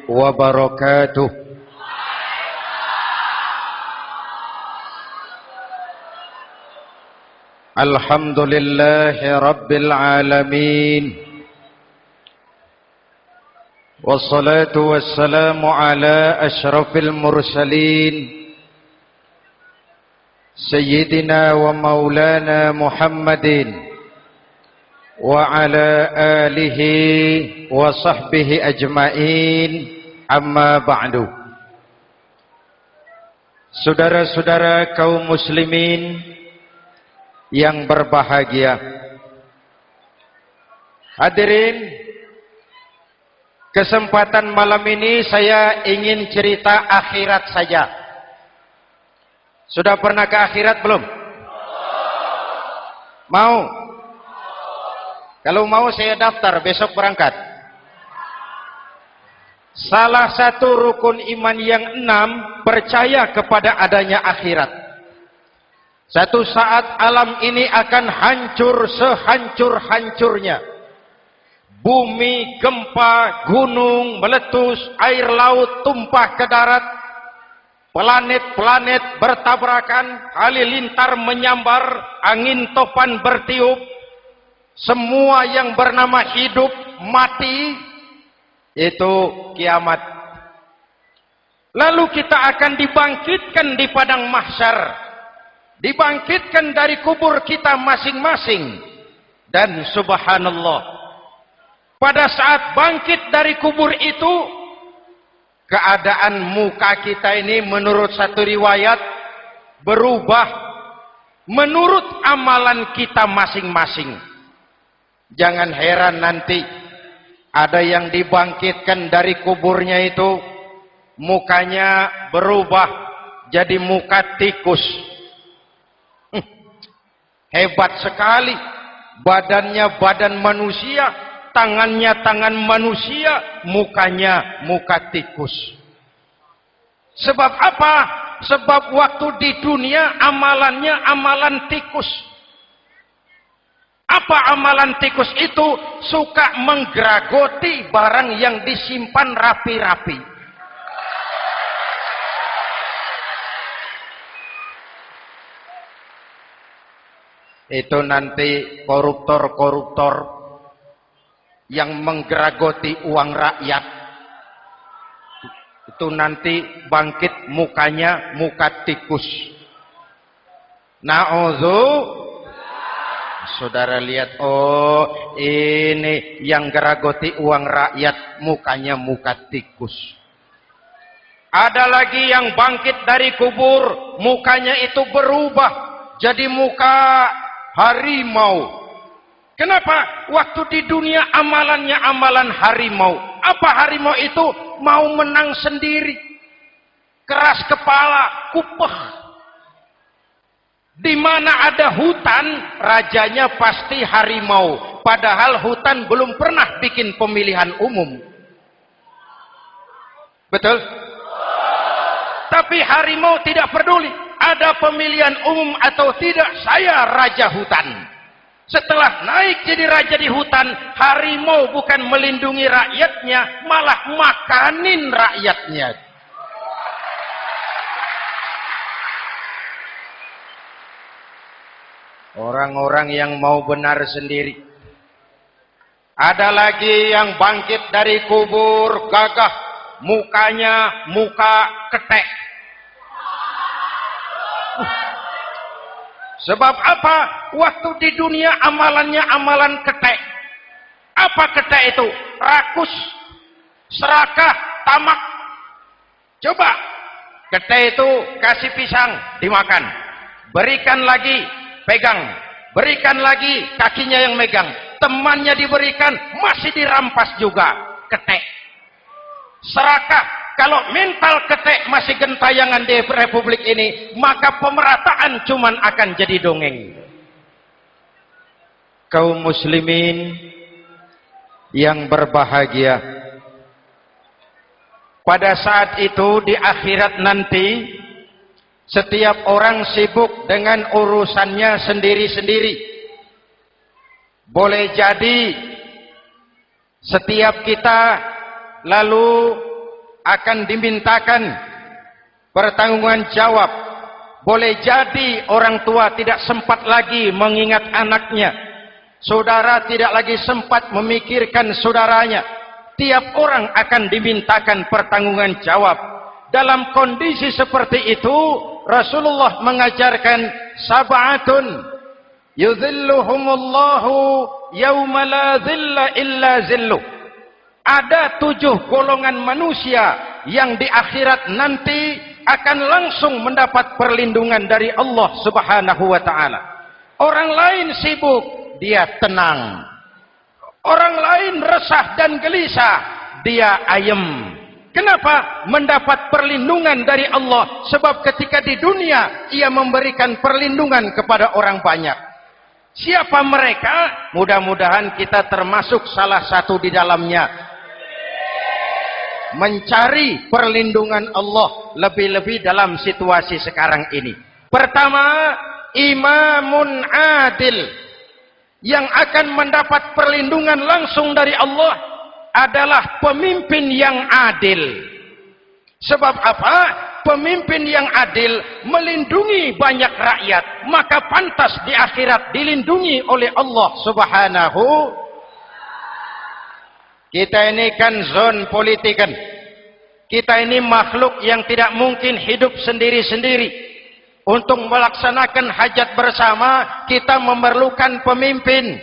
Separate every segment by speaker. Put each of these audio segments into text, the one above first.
Speaker 1: wabarakatuh. Alhamdulillahi rabbil alamin, wassalatu wassalamu ala asyrafil mursalin, Sayyidina wa maulana Muhammadin wa ala alihi wa sahbihi ajmain, amma ba'du. Saudara-saudara kaum muslimin yang berbahagia, hadirin, kesempatan malam ini saya ingin cerita akhirat saja. Sudah pernah ke akhirat belum? Mau? Kalau mau saya daftar, besok berangkat. Salah satu rukun iman yang 6, percaya kepada adanya akhirat. Satu saat alam ini akan hancur sehancur-hancurnya. Bumi, gempa, gunung meletus, air laut tumpah ke darat. Planet-planet bertabrakan, halilintar menyambar, angin topan bertiup. Semua yang bernama hidup mati, itu kiamat. Lalu kita akan dibangkitkan di padang mahsyar, dibangkitkan dari kubur kita masing-masing. Dan subhanallah, pada saat bangkit dari kubur itu, keadaan muka kita ini menurut satu riwayat berubah menurut amalan kita masing-masing. Jangan heran nanti ada yang dibangkitkan dari kuburnya itu mukanya berubah jadi muka tikus. Hebat sekali, badannya badan manusia, tangannya tangan manusia, mukanya muka tikus. Sebab apa? Sebab waktu di dunia amalannya amalan tikus. Apa amalan tikus itu? Suka menggeragoti barang yang disimpan rapi-rapi. Itu nanti koruptor-koruptor yang menggeragoti uang rakyat, itu nanti bangkit mukanya muka tikus. Saudara lihat, oh ini yang geragoti uang rakyat mukanya muka tikus. Ada lagi yang bangkit dari kubur, mukanya itu berubah jadi muka harimau. Kenapa? Waktu di dunia amalannya amalan harimau. Apa harimau itu? Mau menang sendiri, keras kepala, kupeh. Di mana ada hutan, rajanya pasti harimau. Padahal hutan belum pernah bikin pemilihan umum. Betul? Tapi harimau tidak peduli ada pemilihan umum atau tidak, saya raja hutan. Setelah naik jadi raja di hutan, harimau bukan melindungi rakyatnya, malah makanin rakyatnya. Orang-orang yang mau benar sendiri. Ada lagi yang bangkit dari kubur, gagah, mukanya muka ketek. Sebab apa? Waktu di dunia amalannya amalan ketek. Apa ketek itu? Rakus, serakah, tamak. Coba, ketek itu kasih pisang, dimakan. Berikan lagi, pegang. Berikan lagi, kakinya yang megang. Temannya diberikan, masih dirampas juga. Ketek. Serakah. Kalau mental ketek masih gentayangan di republik ini, maka pemerataan cuman akan jadi dongeng. Kaum muslimin yang berbahagia, pada saat itu di akhirat nanti, setiap orang sibuk dengan urusannya sendiri-sendiri. Boleh jadi setiap kita lalu akan dimintakan pertanggungan jawab. Boleh jadi orang tua tidak sempat lagi mengingat anaknya, saudara tidak lagi sempat memikirkan saudaranya. Tiap orang akan dimintakan pertanggungan jawab. Dalam kondisi seperti itu, Rasulullah mengajarkan sab'atun yudhilluhumullahu yawma la dhilla illa zilluh. Ada 7 golongan manusia yang di akhirat nanti akan langsung mendapat perlindungan dari Allah Subhanahu wa taala. Orang lain sibuk, dia tenang. Orang lain resah dan gelisah, dia ayem. Kenapa? Mendapat perlindungan dari Allah. Sebab ketika di dunia ia memberikan perlindungan kepada orang banyak. Siapa mereka? Mudah-mudahan kita termasuk salah satu di dalamnya. Mencari perlindungan Allah lebih-lebih dalam situasi sekarang ini. Pertama, imamun adil. Yang akan mendapat perlindungan langsung dari Allah adalah pemimpin yang adil. Sebab apa? Pemimpin yang adil melindungi banyak rakyat, maka pantas di akhirat dilindungi oleh Allah Subhanahu. Kita ini kan zon politikan. Kita ini makhluk yang tidak mungkin hidup sendiri-sendiri. Untuk melaksanakan hajat bersama, kita memerlukan pemimpin.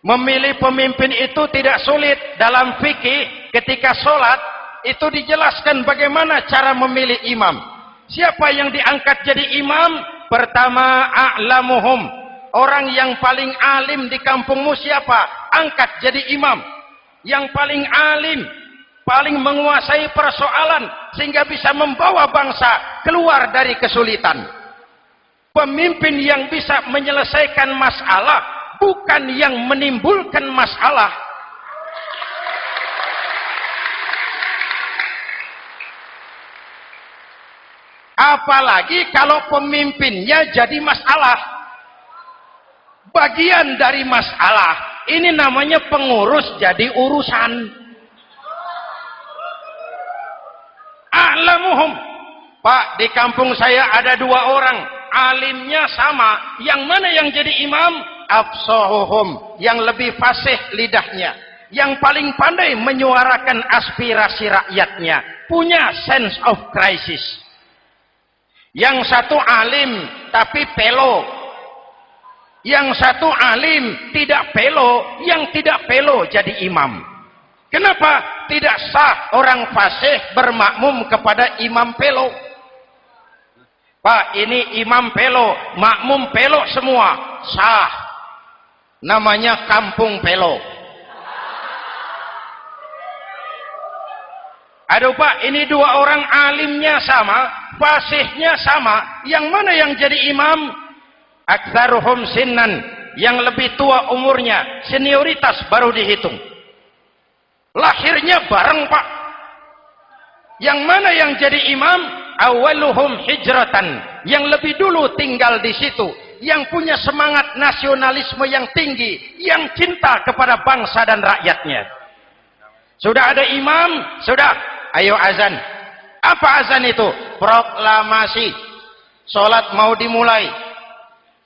Speaker 1: Memilih pemimpin itu tidak sulit. Dalam fikih, ketika sholat, itu dijelaskan bagaimana cara memilih imam. Siapa yang diangkat jadi imam? Pertama, a'lamuhum. Orang yang paling alim di kampungmu siapa? Angkat jadi imam. Yang paling alim, paling menguasai persoalan sehingga bisa membawa bangsa keluar dari kesulitan. Pemimpin yang bisa menyelesaikan masalah, bukan yang menimbulkan masalah. Apalagi kalau pemimpinnya jadi masalah, bagian dari masalah. Ini namanya pengurus jadi urusan. A'lamuhum. Pak, di kampung saya ada 2 orang, alimnya sama. Yang mana yang jadi imam? Afsahuhum, yang lebih fasih lidahnya, yang paling pandai menyuarakan aspirasi rakyatnya, punya sense of crisis. Yang satu alim tapi pelo. Yang satu alim tidak pelo, yang tidak pelo jadi imam. Kenapa? Tidak sah orang fasih bermakmum kepada imam pelo. Pak, ini imam pelo, makmum pelo semua. Sah. Namanya kampung pelo. Aduh Pak, ini 2 orang alimnya sama, fasihnya sama. Yang mana yang jadi imam? Aktsaruhum sinnan, yang lebih tua umurnya, senioritas baru dihitung. Lahirnya bareng Pak. Yang mana yang jadi imam? Awaluhum hijratan, yang lebih dulu tinggal di situ, yang punya semangat nasionalisme yang tinggi, yang cinta kepada bangsa dan rakyatnya. Sudah ada imam, sudah, ayo azan. Apa azan itu? Proklamasi. Salat mau dimulai.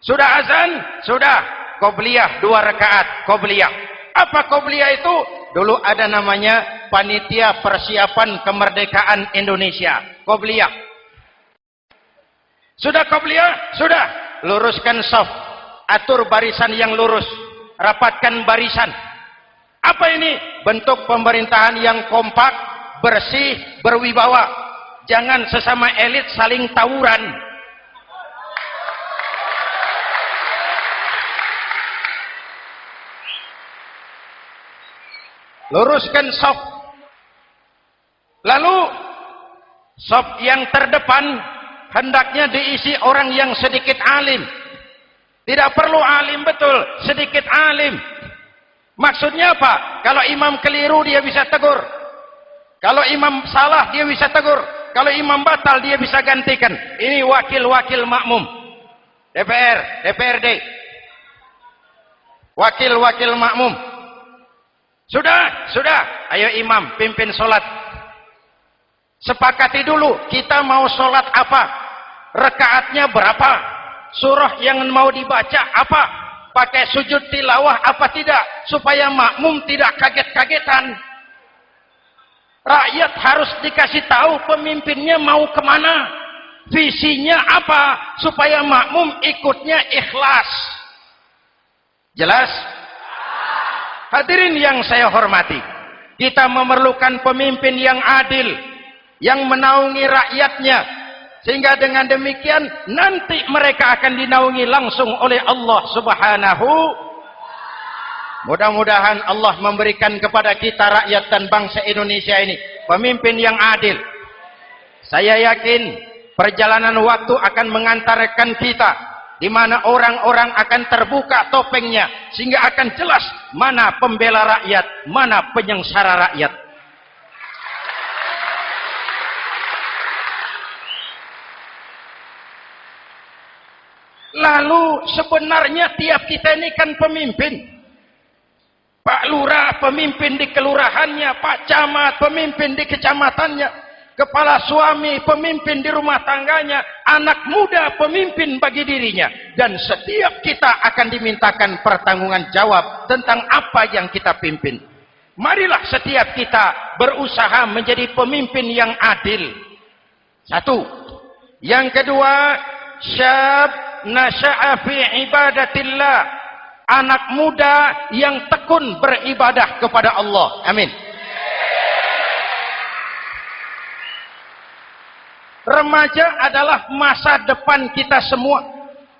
Speaker 1: Sudah azan? Sudah. Qobliyah 2 rakaat. Qobliyah. Apa qobliyah itu? Dulu ada namanya Panitia Persiapan Kemerdekaan Indonesia. Qobliyah. Sudah qobliyah? Sudah. Luruskan shaf. Atur barisan yang lurus. Rapatkan barisan. Apa ini? Bentuk pemerintahan yang kompak, bersih, berwibawa. Jangan sesama elit saling tawuran. Luruskan shaf. Lalu shaf yang terdepan hendaknya diisi orang yang sedikit alim. Tidak perlu alim betul, sedikit alim. Maksudnya apa? Kalau imam keliru dia bisa tegur. Kalau imam salah dia bisa tegur. Kalau imam batal dia bisa gantikan. Ini wakil-wakil makmum. DPR, DPRD. Wakil-wakil makmum. Sudah, sudah. Ayo imam, pimpin sholat. Sepakati dulu, kita mau sholat apa? Rakaatnya berapa? Surah yang mau dibaca apa? Pakai sujud tilawah apa tidak? Supaya makmum tidak kaget-kagetan. Rakyat harus dikasih tahu pemimpinnya mau kemana. Visinya apa? Supaya makmum ikutnya ikhlas. Jelas? Hadirin yang saya hormati, kita memerlukan pemimpin yang adil, yang menaungi rakyatnya, sehingga dengan demikian nanti mereka akan dinaungi langsung oleh Allah Subhanahu. Mudah-mudahan Allah memberikan kepada kita rakyat dan bangsa Indonesia ini pemimpin yang adil. Saya yakin perjalanan waktu akan mengantarkan kita di mana orang-orang akan terbuka topengnya sehingga akan jelas mana pembela rakyat, mana penyengsara rakyat. Lalu sebenarnya tiap kita ini kan pemimpin. Pak Lurah pemimpin di kelurahannya, Pak Camat pemimpin di kecamatannya, kepala suami pemimpin di rumah tangganya, anak muda pemimpin bagi dirinya. Dan setiap kita akan dimintakan pertanggungan jawab tentang apa yang kita pimpin. Marilah setiap kita berusaha menjadi pemimpin yang adil. Satu. Yang kedua, syab nasya'a fi ibadatillah, anak muda yang tekun beribadah kepada Allah. Amin. Remaja adalah masa depan kita semua.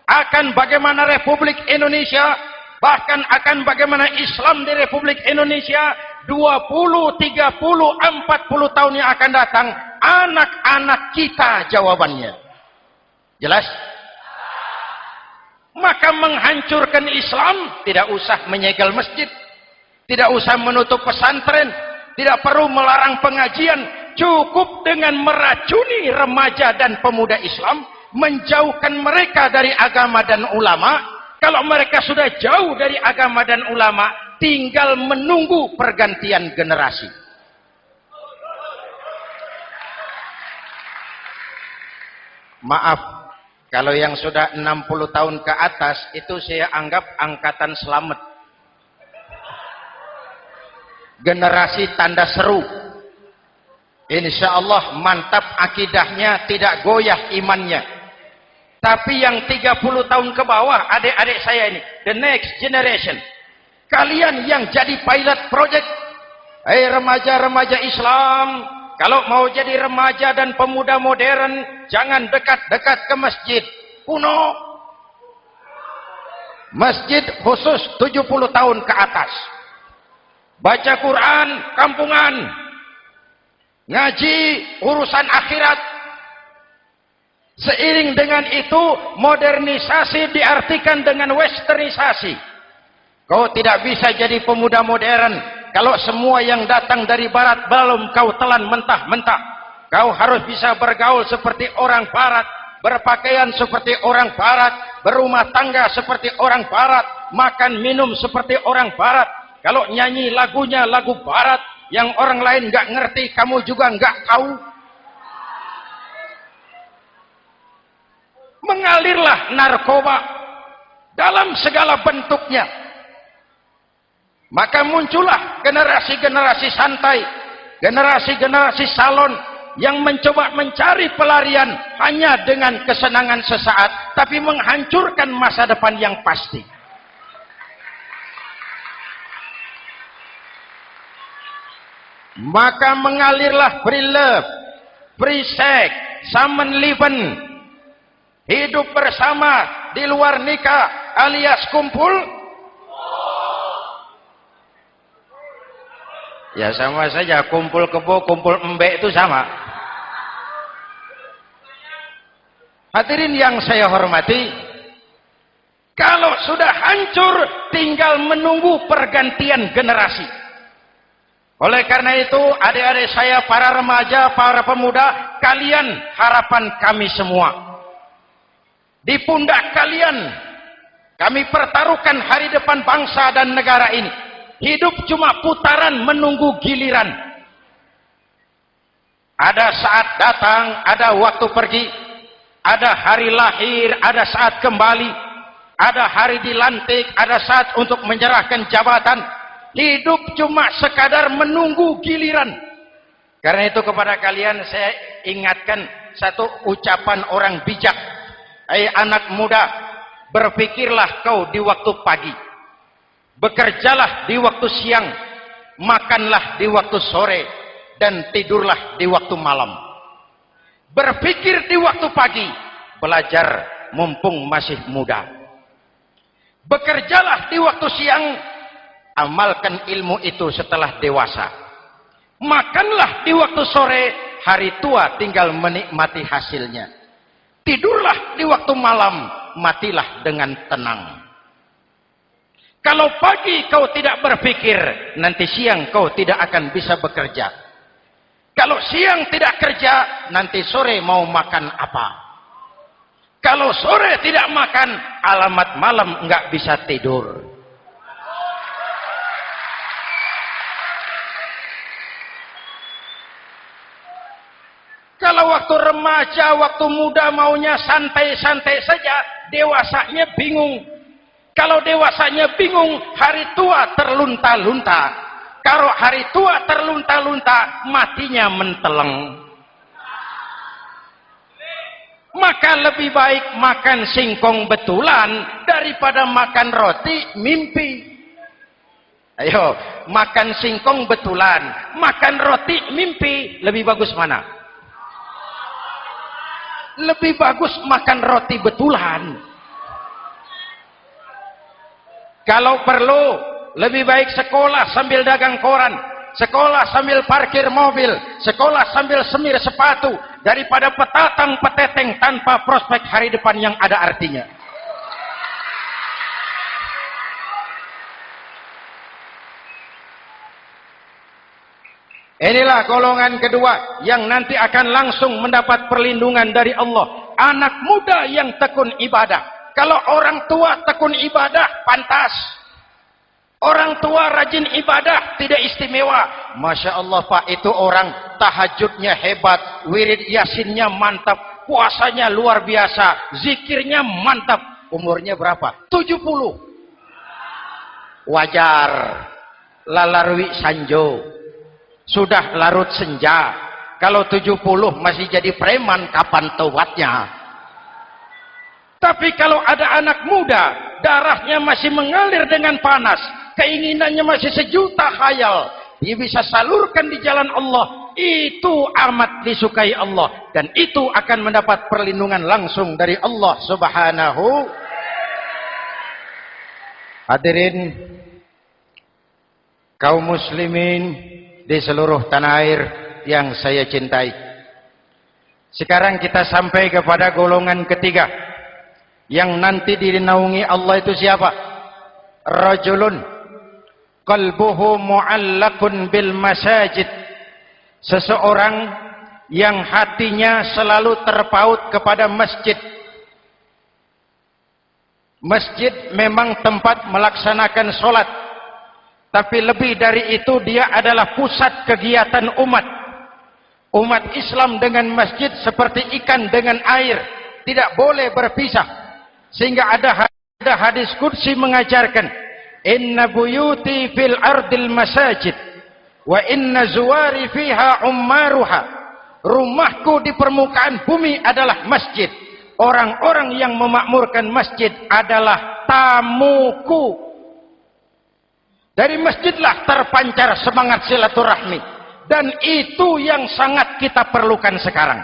Speaker 1: Akan bagaimana Republik Indonesia, bahkan akan bagaimana Islam di Republik Indonesia 20, 30, 40 tahun yang akan datang, anak-anak kita jawabannya. Jelas? Maka menghancurkan Islam tidak usah menyegel masjid, tidak usah menutup pesantren, tidak perlu melarang pengajian, cukup dengan meracuni remaja dan pemuda Islam, menjauhkan mereka dari agama dan ulama. Kalau mereka sudah jauh dari agama dan ulama, tinggal menunggu pergantian generasi. Maaf, kalau yang sudah 60 tahun ke atas, itu saya anggap angkatan selamat. Generasi tanda seru. Insya Allah mantap akidahnya, tidak goyah imannya. Tapi yang 30 tahun ke bawah, adik-adik saya ini, the next generation. Kalian yang jadi pilot project. Remaja-remaja Islam, kalau mau jadi remaja dan pemuda modern, jangan dekat-dekat ke masjid kuno. Masjid khusus 70 tahun ke atas. Baca Quran kampungan. Ngaji urusan akhirat. Seiring dengan itu, modernisasi diartikan dengan westernisasi. Kau tidak bisa jadi pemuda modern kalau semua yang datang dari barat belum kau telan mentah-mentah. Kau harus bisa bergaul seperti orang barat, berpakaian seperti orang barat, berumah tangga seperti orang barat, makan minum seperti orang barat. Kalau nyanyi lagunya lagu barat yang orang lain nggak ngerti, kamu juga nggak tahu. Mengalirlah narkoba dalam segala bentuknya. Maka muncullah generasi-generasi santai, generasi-generasi salon yang mencoba mencari pelarian hanya dengan kesenangan sesaat, tapi menghancurkan masa depan yang pasti. Maka mengalirlah free love, free sex, Samenleben, hidup bersama di luar nikah alias kumpul. Ya sama saja, kumpul kebo, kumpul embek itu sama. Hadirin yang saya hormati, kalau sudah hancur tinggal menunggu pergantian generasi. Oleh karena itu, adik-adik saya, para remaja, para pemuda, kalian harapan kami semua. Di pundak kalian kami pertaruhkan hari depan bangsa dan negara ini. Hidup cuma putaran menunggu giliran. Ada saat datang, ada waktu pergi, ada hari lahir, ada saat kembali, ada hari dilantik, ada saat untuk menyerahkan jabatan. Hidup cuma sekadar menunggu giliran. Karena itu kepada kalian saya ingatkan satu ucapan orang bijak. Hai anak muda, berpikirlah kau di waktu pagi, bekerjalah di waktu siang, makanlah di waktu sore, dan tidurlah di waktu malam. Berpikir di waktu pagi, belajar mumpung masih muda. Bekerjalah di waktu siang, amalkan ilmu itu setelah dewasa. Makanlah di waktu sore, hari tua tinggal menikmati hasilnya. Tidurlah di waktu malam, matilah dengan tenang. Kalau pagi kau tidak berpikir, nanti siang kau tidak akan bisa bekerja. Kalau siang tidak kerja, nanti sore mau makan apa? Kalau sore tidak makan, alamat malam enggak bisa tidur. Kalau waktu remaja, waktu muda maunya santai-santai saja, dewasanya bingung. Kalau dewasanya bingung, hari tua terlunta-lunta. Kalau hari tua terlunta-lunta, matinya menteleng. Maka lebih baik makan singkong betulan daripada makan roti mimpi. Ayo, makan singkong betulan, makan roti mimpi, lebih bagus mana? Lebih bagus makan roti betulan. Kalau perlu, lebih baik sekolah sambil dagang koran, sekolah sambil parkir mobil, sekolah sambil semir sepatu, daripada petatang peteteng tanpa prospek hari depan yang ada artinya. Inilah golongan kedua yang nanti akan langsung mendapat perlindungan dari Allah. Anak muda yang tekun ibadah. Kalau orang tua tekun ibadah, pantas. Orang tua rajin ibadah, tidak istimewa. Masya Allah Pak, itu orang tahajudnya hebat, wirid yasinnya mantap, puasanya luar biasa, zikirnya mantap. Umurnya berapa? 70. Wajar. Lalarwi sanjo. Sudah larut senja. Kalau 70 masih jadi preman, kapan tobatnya? Tapi kalau ada anak muda, darahnya masih mengalir dengan panas, keinginannya masih sejuta khayal, dia bisa salurkan di jalan Allah, itu amat disukai Allah, dan itu akan mendapat perlindungan langsung dari Allah Subhanahu. Hadirin kaum muslimin di seluruh tanah air yang saya cintai. Sekarang kita sampai kepada golongan ketiga yang nanti dinaungi Allah. Itu siapa? Rajulun qalbuhu mu'allaqun bil masajid. Seseorang yang hatinya selalu terpaut kepada masjid. Masjid memang tempat melaksanakan sholat, tapi lebih dari itu dia adalah pusat kegiatan umat. Umat Islam dengan masjid seperti ikan dengan air, tidak boleh berpisah. Sehingga ada hadis qudsi mengajarkan, inna buyuti fil ardil masajid wa inna zuwari fiha ummaruha. Rumahku di permukaan bumi adalah masjid. Orang-orang yang memakmurkan masjid adalah tamuku. Dari masjidlah terpancar semangat silaturahmi, dan itu yang sangat kita perlukan sekarang.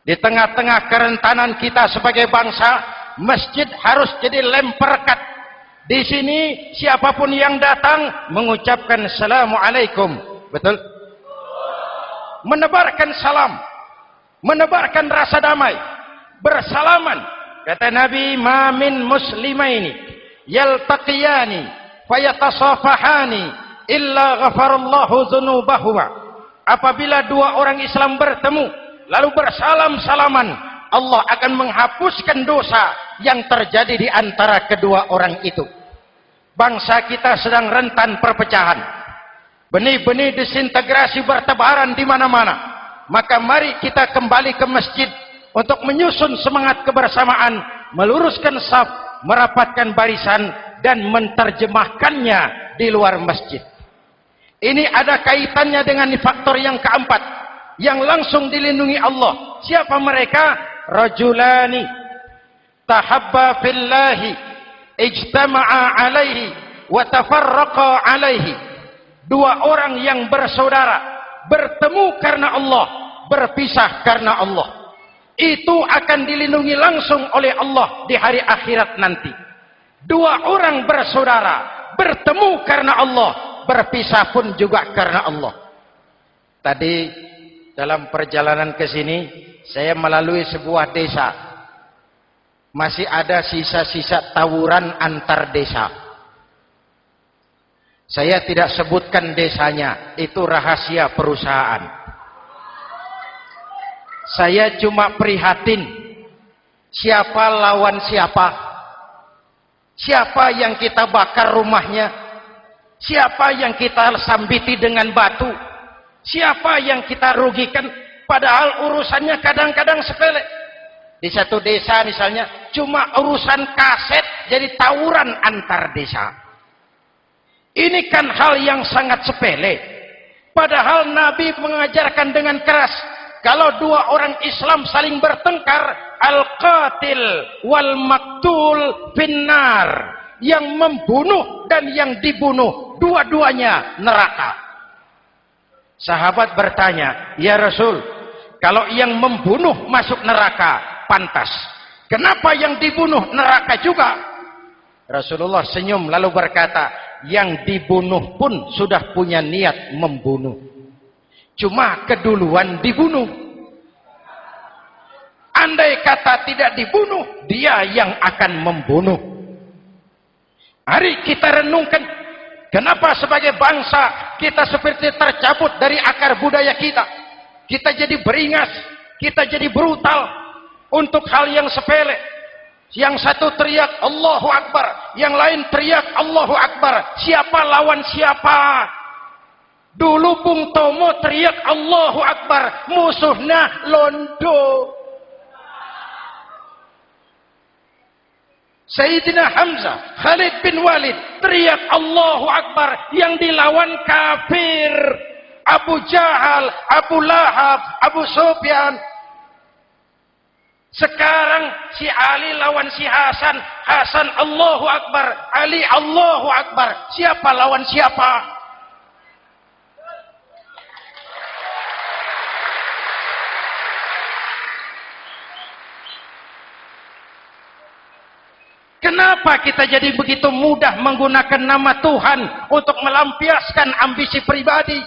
Speaker 1: Di tengah-tengah kerentanan kita sebagai bangsa, masjid harus jadi lem perekat. Di sini siapapun yang datang mengucapkan assalamualaikum, betul? Menebarkan salam, menebarkan rasa damai, bersalaman. Kata Nabi, ma min muslimaini yaltaqiyani fayatasafahani illa ghafarallahu dzunubahuma. Apabila dua orang Islam bertemu lalu bersalam-salaman, Allah akan menghapuskan dosa yang terjadi di antara kedua orang itu. Bangsa kita sedang rentan perpecahan. Benih-benih disintegrasi bertebaran di mana-mana. Maka mari kita kembali ke masjid untuk menyusun semangat kebersamaan, meluruskan saf, merapatkan barisan, dan menterjemahkannya di luar masjid. Ini ada kaitannya dengan faktor yang keempat, yang langsung dilindungi Allah. Siapa mereka? Rajulani tahabba fillahi ijtama'a alaihi wa tafarraqa alaihi. Dua orang yang bersaudara, bertemu karena Allah, berpisah karena Allah. Itu akan dilindungi langsung oleh Allah di hari akhirat nanti. Dua orang bersaudara, bertemu karena Allah, berpisah pun juga karena Allah. Tadi dalam perjalanan ke sini, saya melalui sebuah desa. Masih ada sisa-sisa tawuran antar desa. Saya tidak sebutkan desanya, itu rahasia perusahaan. Saya cuma prihatin, siapa lawan siapa, siapa yang kita bakar rumahnya, siapa yang kita sambiti dengan batu, siapa yang kita rugikan, padahal urusannya kadang-kadang sepele. Di satu desa misalnya, cuma urusan kaset jadi tawuran antar desa. Ini kan hal yang sangat sepele. Padahal Nabi mengajarkan dengan keras, kalau dua orang Islam saling bertengkar, al-qatil wal maktul finnar. Yang membunuh dan yang dibunuh, dua-duanya neraka. Sahabat bertanya, ya Rasul, kalau yang membunuh masuk neraka, pantas. Kenapa yang dibunuh neraka juga? Rasulullah senyum lalu berkata, yang dibunuh pun sudah punya niat membunuh. Cuma keduluan dibunuh. Andai kata tidak dibunuh, dia yang akan membunuh. Mari kita renungkan, kenapa sebagai bangsa kita seperti tercabut dari akar budaya kita. Kita jadi beringas, kita jadi brutal untuk hal yang sepele. Yang satu teriak Allahu Akbar, yang lain teriak Allahu Akbar. Siapa lawan siapa? Dulu Bung Tomo teriak Allahu Akbar, musuhnya londo. Sayyidina Hamzah, Khalid bin Walid teriak Allahu Akbar, yang dilawan kafir. Abu Jahal, Abu Lahab, Abu Sufyan. Sekarang si Ali lawan si Hasan, Hasan Allahu Akbar, Ali Allahu Akbar. Siapa lawan siapa? Kenapa kita jadi begitu mudah menggunakan nama Tuhan untuk melampiaskan ambisi pribadi?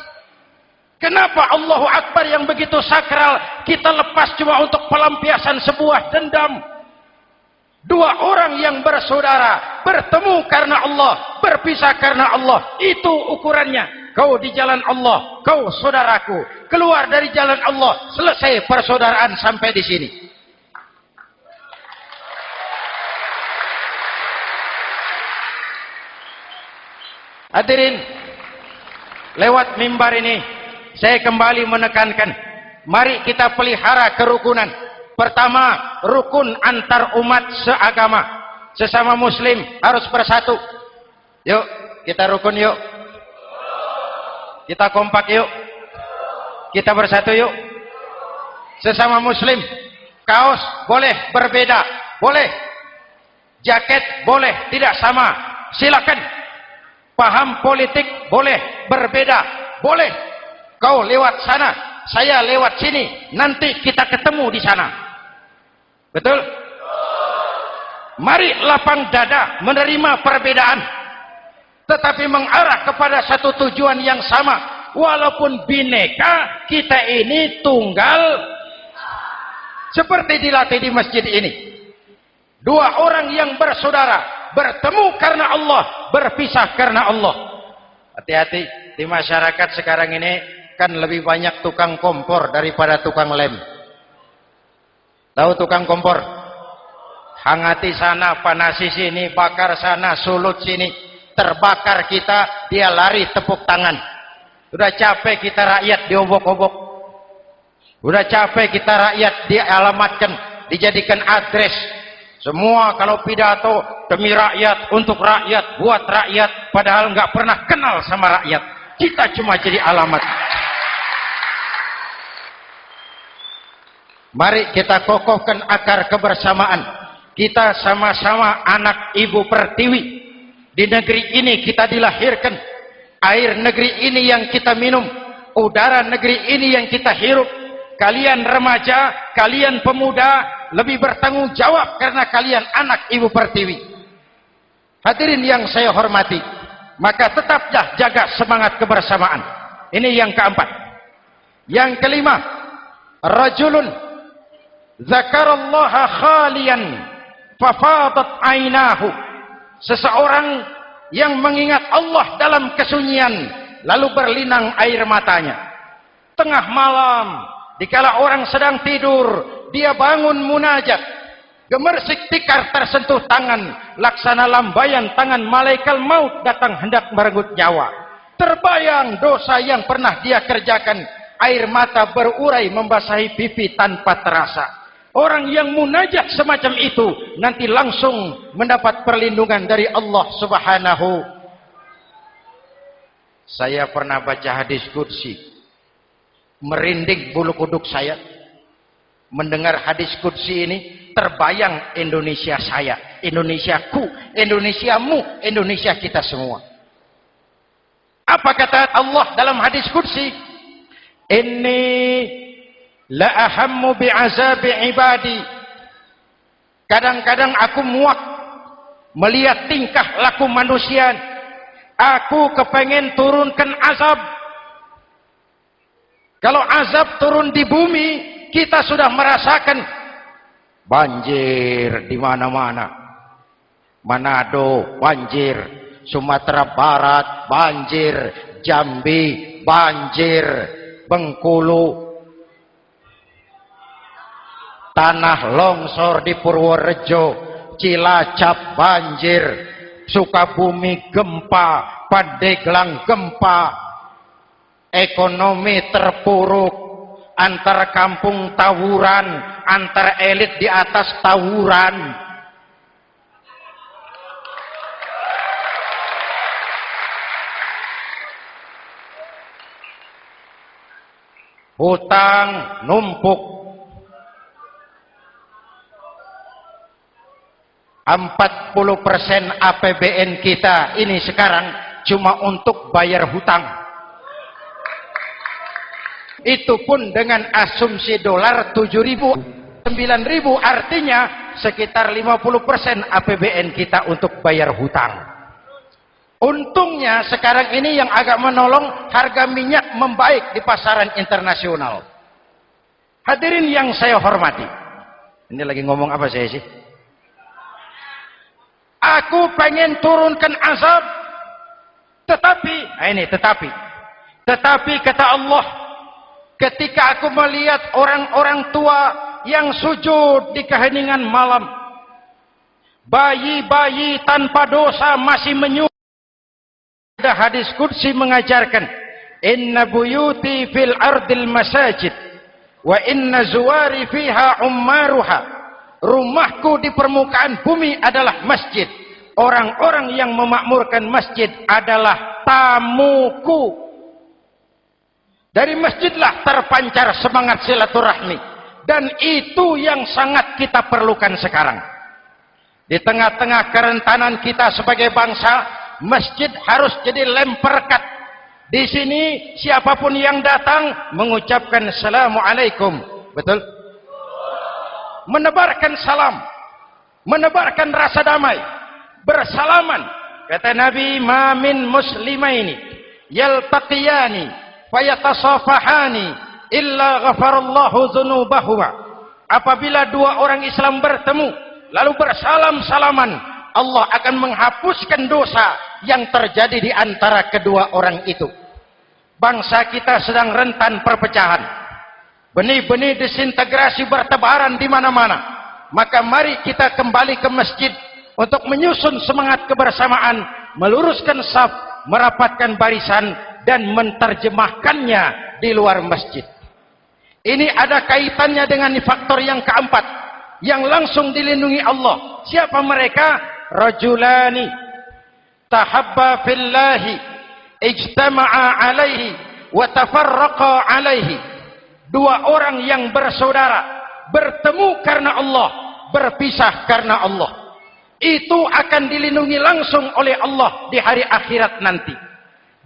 Speaker 1: Kenapa Allahu Akbar yang begitu sakral kita lepas cuma untuk pelampiasan sebuah dendam? Dua orang yang bersaudara, bertemu karena Allah, berpisah karena Allah. Itu ukurannya. Kau di jalan Allah, kau saudaraku. Keluar dari jalan Allah, selesai persaudaraan sampai di sini. Hadirin, lewat mimbar ini saya kembali menekankan, mari kita pelihara kerukunan. Pertama, rukun antar umat seagama, sesama muslim harus bersatu. Yuk, kita rukun yuk. Kita kompak yuk. Kita bersatu yuk. Sesama muslim, kaos boleh berbeda, boleh. Jaket boleh tidak sama, silakan. Paham politik boleh berbeda, boleh. Kau lewat sana, saya lewat sini, nanti kita ketemu di sana. Betul? Mari lapang dada menerima perbedaan, tetapi mengarah kepada satu tujuan yang sama. Walaupun bineka, kita ini tunggal. Seperti dilatih di masjid ini. Dua orang yang bersaudara, bertemu karena Allah, berpisah karena Allah. Hati-hati, di masyarakat sekarang ini kan lebih banyak tukang kompor daripada tukang lem. Tahu tukang kompor? Hangati sana, panasi sini, bakar sana, sulut sini. Terbakar kita, dia lari tepuk tangan. Sudah capek kita rakyat diobok-obok. Udah capek kita rakyat dialamatkan, dijadikan address. Semua kalau pidato demi rakyat, untuk rakyat, buat rakyat, padahal nggak pernah kenal sama rakyat. Kita cuma jadi alamat. Mari kita kokohkan akar kebersamaan. Kita sama-sama anak Ibu Pertiwi. Di negeri ini kita dilahirkan. Air negeri ini yang kita minum, udara negeri ini yang kita hirup. Kalian remaja, kalian pemuda lebih bertanggung jawab karena kalian anak Ibu Pertiwi. Hadirin yang saya hormati, maka tetaplah jaga semangat kebersamaan. Ini yang keempat. Yang kelima, rajulun zakarallaha khalian fafadat ainahu. Seseorang yang mengingat Allah dalam kesunyian lalu berlinang air matanya. Tengah malam, dikala orang sedang tidur, dia bangun munajat. Gemersik tikar tersentuh tangan, laksana lambaian tangan malaikat maut datang hendak merenggut nyawa. Terbayang dosa yang pernah dia kerjakan, air mata berurai membasahi pipi tanpa terasa. Orang yang munajat semacam itu nanti langsung mendapat perlindungan dari Allah Subhanahu. Saya pernah baca hadis qudsi, merinding bulu kuduk saya mendengar hadis qudsi ini. Terbayang Indonesia saya, Indonesiaku, Indonesiamu, Indonesia kita semua. Apa kata Allah dalam hadis qudsi? Inni la ahammu bi'azabi ibadi. Kadang-kadang aku muak melihat tingkah laku manusia. Aku kepengen turunkan azab. Kalau azab turun di bumi, kita sudah merasakan banjir di mana-mana. Manado banjir, Sumatera Barat banjir, Jambi banjir, Bengkulu, tanah longsor di Purworejo, Cilacap banjir, Sukabumi gempa, Pandeglang gempa, ekonomi terpuruk, antar kampung tawuran, antar elit di atas tawuran. Hutang numpuk. 40% APBN kita ini sekarang cuma untuk bayar hutang. Itu pun dengan asumsi dolar 7.000, 9.000, artinya sekitar 50% APBN kita untuk bayar hutang. Untungnya sekarang ini yang agak menolong, harga minyak membaik di pasaran internasional. Hadirin yang saya hormati, ini lagi ngomong apa saya sih? Aku pengen turunkan azab, tetapi kata Allah, ketika aku melihat orang-orang tua yang sujud di keheningan malam, bayi-bayi tanpa dosa masih menyujud. Ada hadis qudsi mengajarkan, inna buyuti fil ardil masajid wa inna zuwari fiha ummaruha. Rumahku di permukaan bumi adalah masjid. Orang-orang yang memakmurkan masjid adalah tamuku. Dari masjidlah terpancar semangat silaturahmi, dan itu yang sangat kita perlukan sekarang. Di tengah-tengah kerentanan kita sebagai bangsa, masjid harus jadi lem perekat. Di sini siapapun yang datang mengucapkan assalamualaikum, betul? Menebarkan salam, menebarkan rasa damai, bersalaman. Kata Nabi, ma min muslimaini yaltaqiyani fayatasafahani illa ghafarallahu dzunubahuma. Apabila dua orang Islam bertemu lalu bersalam-salaman, Allah akan menghapuskan dosa yang terjadi di antara kedua orang itu. Bangsa kita sedang rentan perpecahan. Benih-benih disintegrasi bertebaran di mana-mana. Maka mari kita kembali ke masjid untuk menyusun semangat kebersamaan, meluruskan saf, merapatkan barisan, dan menerjemahkannya di luar masjid. Ini ada kaitannya dengan faktor yang keempat yang langsung dilindungi Allah. Siapa mereka? Rajulani tahabba fillahi ijtama'a alaihi wa tafarraqa alaihi. Dua orang yang bersaudara, bertemu karena Allah, berpisah karena Allah. Itu akan dilindungi langsung oleh Allah di hari akhirat nanti.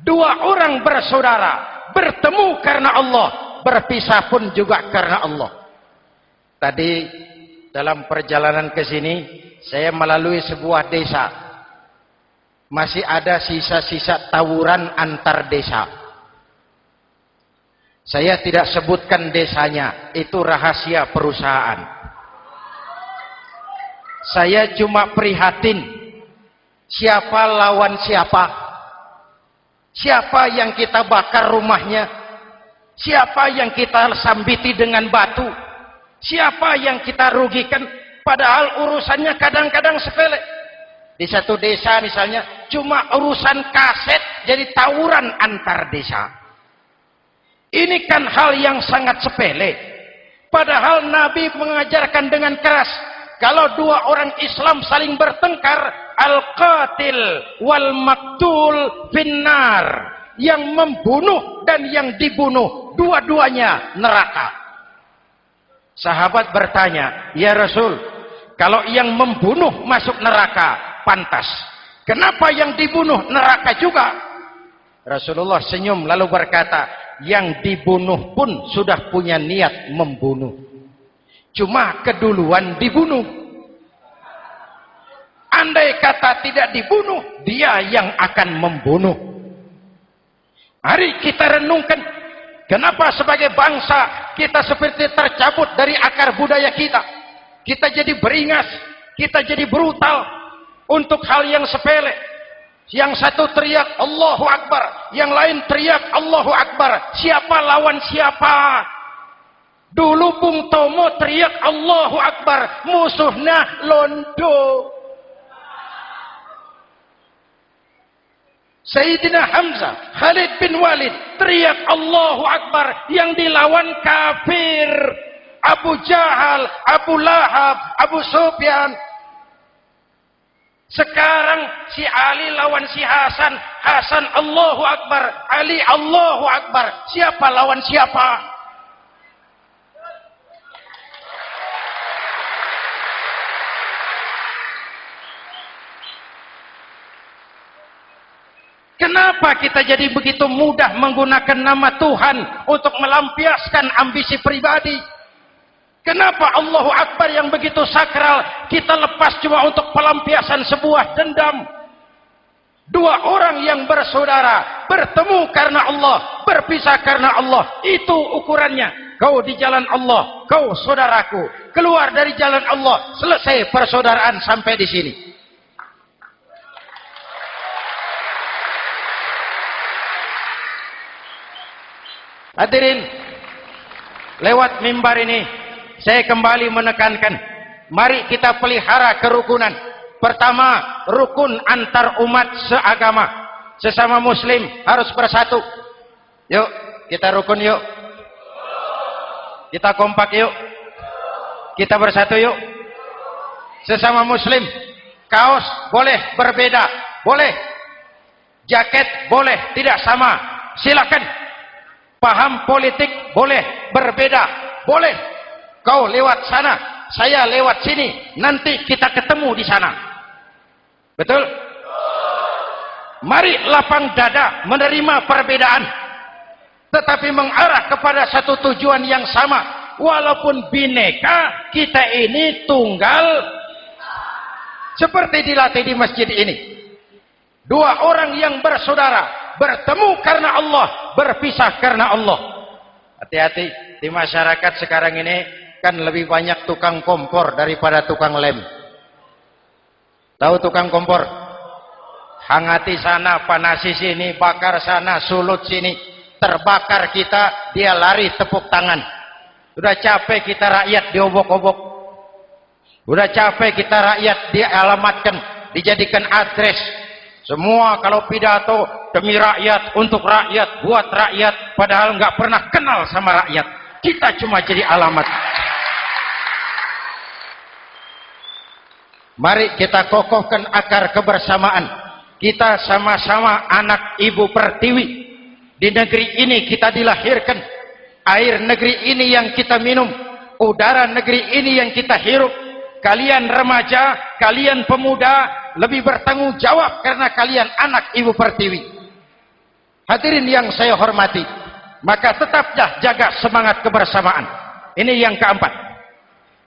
Speaker 1: Dua orang bersaudara, bertemu karena Allah, berpisah pun juga karena Allah. Tadi dalam perjalanan ke sini saya melalui sebuah desa. Masih ada sisa-sisa tawuran antar desa. Saya tidak sebutkan desanya, itu rahasia perusahaan. Saya cuma prihatin siapa lawan siapa. Siapa yang kita bakar rumahnya? Siapa yang kita sambiti dengan batu? Siapa yang kita rugikan? Padahal urusannya kadang-kadang sepele. Di satu desa misalnya cuma urusan kaset jadi tawuran antar desa. Ini kan hal yang sangat sepele. Padahal Nabi mengajarkan dengan keras, kalau dua orang Islam saling bertengkar, al-qatil wal maktul finnar, yang membunuh dan yang dibunuh dua-duanya neraka. Sahabat bertanya, ya Rasul, kalau yang membunuh masuk neraka pantas, kenapa yang dibunuh neraka juga? Rasulullah senyum lalu berkata, yang dibunuh pun sudah punya niat membunuh, cuma keduluan dibunuh. Andai kata tidak dibunuh, dia yang akan membunuh. Mari kita renungkan, kenapa sebagai bangsa kita seperti tercabut dari akar budaya kita. Kita jadi beringas, kita jadi brutal untuk hal yang sepele. Yang satu teriak Allahu Akbar, yang lain teriak Allahu Akbar. Siapa lawan siapa? Dulu Bung Tomo teriak Allahu Akbar, musuhnya londo. Sayyidina Hamzah, Khalid bin Walid teriak Allahu Akbar, yang dilawan kafir. Abu Jahal, Abu Lahab, Abu Sufyan. Sekarang si Ali lawan si Hasan, Hasan Allahu Akbar, Ali Allahu Akbar. Siapa lawan siapa? Kenapa kita jadi begitu mudah menggunakan nama Tuhan untuk melampiaskan ambisi pribadi? Kenapa Allahu Akbar yang begitu sakral kita lepas cuma untuk pelampiasan sebuah dendam? Dua orang yang bersaudara, bertemu karena Allah, berpisah karena Allah. Itu ukurannya. Kau di jalan Allah, kau saudaraku. Keluar dari jalan Allah, selesai persaudaraan sampai di sini. Hadirin, lewat mimbar ini saya kembali menekankan, mari kita pelihara kerukunan. Pertama, rukun antar umat seagama. Sesama muslim harus bersatu. Yuk, kita rukun yuk. Kita kompak yuk. Kita bersatu yuk. Sesama muslim, kaos boleh berbeda, boleh. Jaket boleh tidak sama, silakan. Paham politik boleh berbeda, boleh. Kau lewat sana, saya lewat sini, nanti kita ketemu di sana. Betul? Mari lapang dada menerima perbedaan, tetapi mengarah kepada satu tujuan yang sama. Walaupun bineka, kita ini tunggal. Seperti dilatih di masjid ini. Dua orang yang bersaudara, bertemu karena Allah, berpisah karena Allah. Hati-hati, di masyarakat sekarang ini kan lebih banyak tukang kompor daripada tukang lem. Tahu tukang kompor? Hangati sana, panasi sini, bakar sana, sulut sini. Terbakar kita, dia lari tepuk tangan. Sudah capek kita rakyat diobok-obok. Sudah capek kita rakyat dialamatkan, dijadikan address. Semua kalau pidato demi rakyat, untuk rakyat, buat rakyat, padahal nggak pernah kenal sama rakyat. kita cuma jadi alamat. Mari kita kokohkan akar kebersamaan. Kita sama-sama anak Ibu Pertiwi. Di negeri ini kita dilahirkan. Air negeri ini yang kita minum. Udara negeri ini yang kita hirup. Kalian remaja, kalian pemuda, lebih bertanggung jawab karena kalian anak Ibu Pertiwi. Hadirin yang saya hormati, maka tetaplah jaga semangat kebersamaan. Ini yang keempat.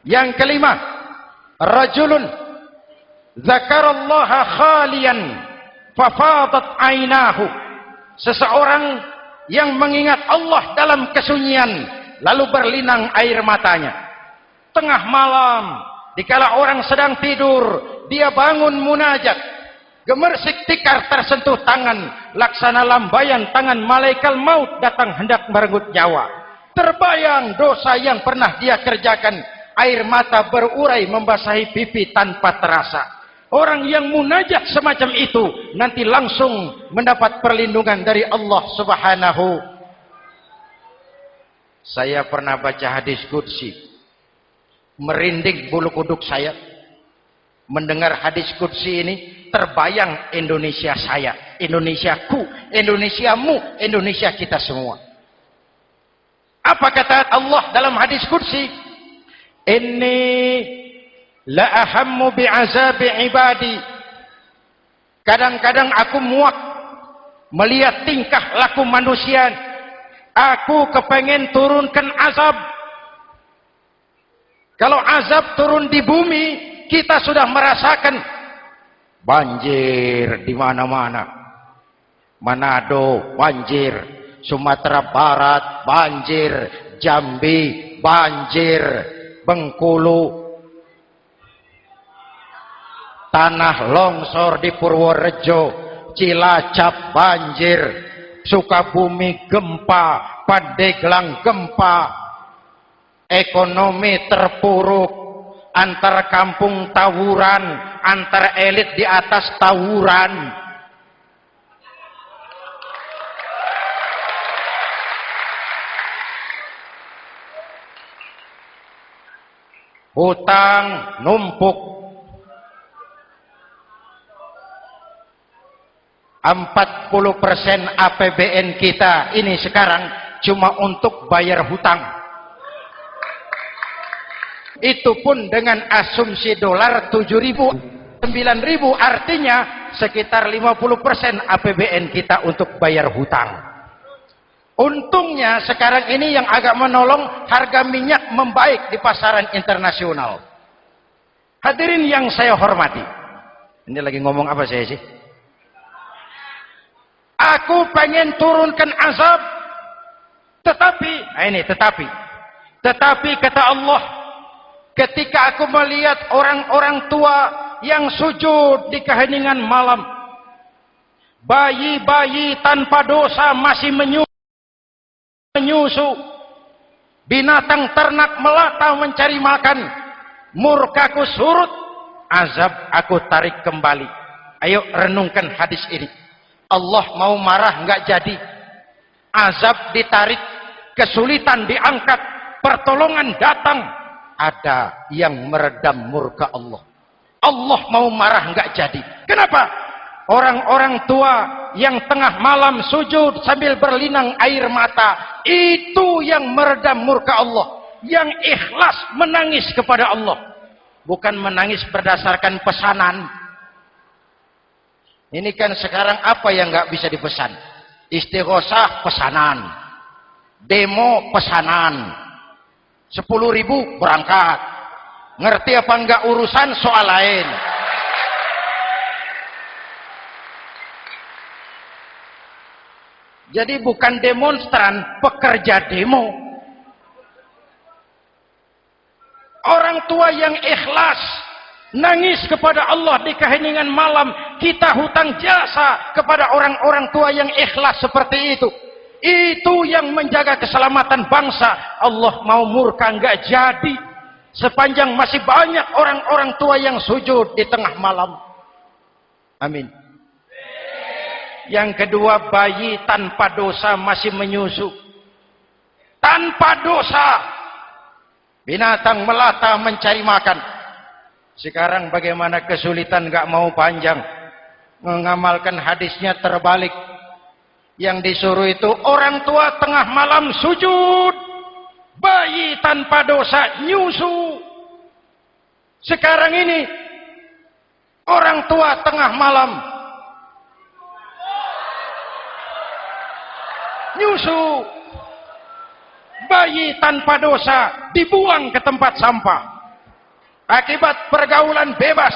Speaker 1: Yang kelima, rajulun zakarallaha khalian fafadat ainahu. Seseorang yang mengingat Allah dalam kesunyian lalu berlinang air matanya. Tengah malam, dikala orang sedang tidur, dia bangun munajat. Gemersik tikar tersentuh tangan, laksana lambaian tangan malaikat maut datang hendak merenggut nyawa. Terbayang dosa yang pernah dia kerjakan, air mata berurai membasahi pipi tanpa terasa. Orang yang munajat semacam itu nanti langsung mendapat perlindungan dari Allah Subhanahu. Saya pernah baca hadis qudsi, merinding bulu kuduk saya mendengar hadis qudsi ini. Terbayang Indonesia saya, Indonesiaku, Indonesiamu, Indonesia kita semua. Apa kata Allah dalam hadis qudsi? Inni la ahammu bi'azabi ibadi. Kadang-kadang aku muak melihat tingkah laku manusia. Aku kepengen turunkan azab. Kalau azab turun di bumi, kita sudah merasakan banjir di mana-mana. Manado banjir, Sumatera Barat banjir, Jambi banjir, Bengkulu, tanah longsor di Purworejo, Cilacap banjir, Sukabumi gempa, Pandeglang gempa, ekonomi terpuruk, antar kampung tawuran, antar elit di atas tawuran. Hutang numpuk. 40% APBN kita ini sekarang cuma untuk bayar hutang. Itu pun dengan asumsi dolar 7.000, 9.000, artinya sekitar 50% APBN kita untuk bayar hutang. Untungnya sekarang ini yang agak menolong, harga minyak membaik di pasaran internasional. Hadirin yang saya hormati, ini lagi ngomong apa saya sih? Aku pengen turunkan azab, tetapi kata Allah, ketika aku melihat orang-orang tua yang sujud di keheningan malam, bayi-bayi tanpa dosa masih menyusu, binatang ternak melata mencari makan, murkaku surut, azab aku tarik kembali. Ayo renungkan hadis ini. Allah mau marah nggak jadi, azab ditarik, kesulitan diangkat, pertolongan datang, ada yang meredam murka Allah. Allah mau marah nggak jadi. Kenapa? Orang-orang tua yang tengah malam sujud sambil berlinang air mata, itu yang meredam murka Allah. Yang ikhlas menangis kepada Allah, bukan menangis berdasarkan pesanan. Ini kan sekarang apa yang nggak bisa dipesan? Istighosah pesanan, demo pesanan, 10.000 berangkat. Ngerti apa enggak urusan soal lain. Jadi bukan demonstran, pekerja demo. Orang tua yang ikhlas nangis kepada Allah di keheningan malam, kita hutang jasa kepada orang-orang tua yang ikhlas seperti itu. Itu yang menjaga keselamatan bangsa. Allah mau murka enggak jadi, sepanjang masih banyak orang-orang tua yang sujud di tengah malam. Amin. Yang kedua, bayi tanpa dosa masih menyusu. tanpa dosa. Binatang melata mencari makan. Sekarang bagaimana kesulitan, gak mau panjang. Mengamalkan hadisnya terbalik. Yang disuruh itu orang tua tengah malam sujud. Bayi tanpa dosa nyusu. Sekarang ini orang tua tengah malam nyusu. Bayi tanpa dosa dibuang ke tempat sampah. Akibat pergaulan bebas,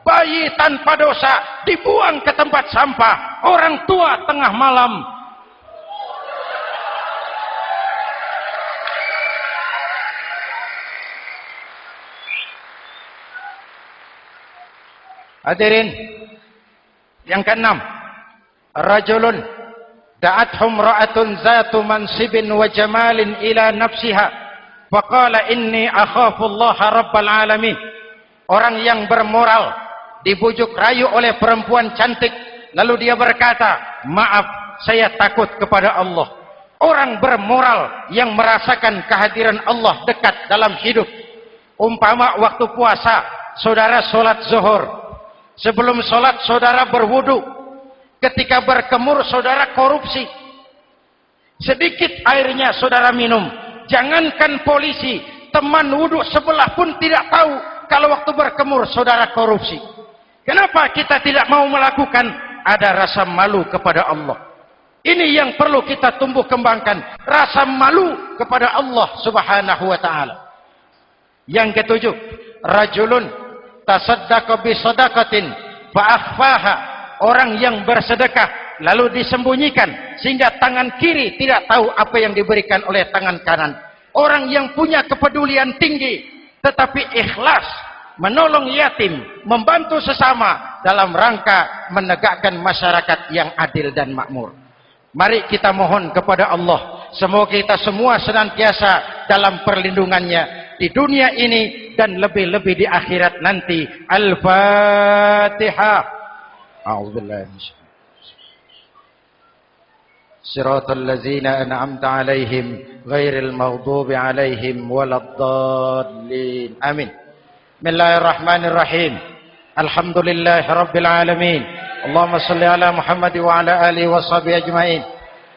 Speaker 1: bayi tanpa dosa dibuang ke tempat sampah. Orang tua tengah malam hadirin. Yang keenam, rajulun da'athum ra'atun zatu mansibin wa jamalin ila nafsiha faqala inni akhafu Allah rabbal alamin. Orang yang bermoral dibujuk rayu oleh perempuan cantik, lalu dia berkata, maaf, saya takut kepada Allah. Orang bermoral yang merasakan kehadiran Allah dekat dalam hidup. Umpama waktu puasa, saudara sholat zuhur. Sebelum sholat saudara berwudu. Ketika berkemur saudara korupsi. Sedikit airnya saudara minum. Jangankan polisi, teman wudu sebelah pun tidak tahu kalau waktu berkemur saudara korupsi. Kenapa kita tidak mau melakukan? Ada rasa malu kepada Allah. Ini yang perlu kita tumbuh kembangkan. Rasa malu kepada Allah subhanahu wa ta'ala. Yang ketujuh, rajulun tasaddaqa bi sadaqatin fa akhfaha. Orang yang bersedekah lalu disembunyikan sehingga tangan kiri tidak tahu apa yang diberikan oleh tangan kanan. Orang yang punya kepedulian tinggi tetapi ikhlas menolong yatim, membantu sesama dalam rangka menegakkan masyarakat yang adil dan makmur. Mari kita mohon kepada Allah, semoga kita semua senantiasa dalam perlindungannya di dunia ini dan lebih-lebih di akhirat nanti. Al-Fatihah. A'udzubillahi Siratal ladzina an'amta 'alaihim ghairil maghdubi 'alaihim waladdallin. Amin. Bismillahirrahmanirrahim. Alhamdulillahi rabbil alamin. Allahumma shalli ala Muhammad wa ala alihi wa sahbihi ajma'in.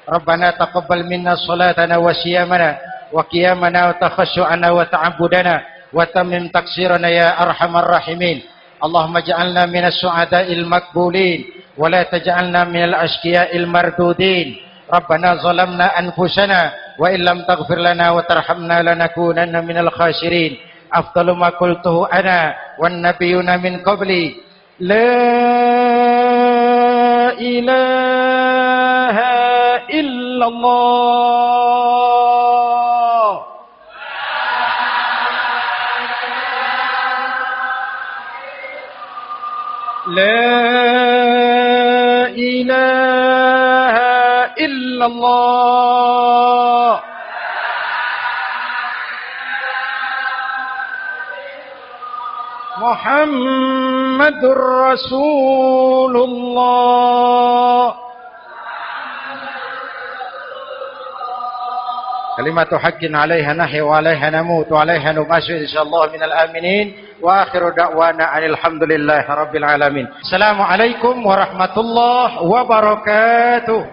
Speaker 1: Rabbana taqabbal minna salatana wa siyamana wa qiyamana wa takhashu'ana wa ta'abbudana wa tammim taqsirana ya arhamar rahimin. Allahumma ja'alna minas su'ada'il maqbulin wa la taj'alna minal ashqiya'il mardudin. Rabbana zalamna anfusana wa illam taghfir lana wa tarhamna lanakunanna minal khasirin. Afdalu ma qultuhu ana wan nabiyyuna min qabli la ilaha illallah. La ilaha illallah. Muhammadur Rasulullah. Kalimatu haqqin 'alaiha nahya wa 'alaiha namut wa 'alaiha nub'atsu insyaallah minal aminin. Wa akhiru da'wana alhamdulillahi rabbil alamin. Assalamualaikum warahmatullahi wabarakatuh.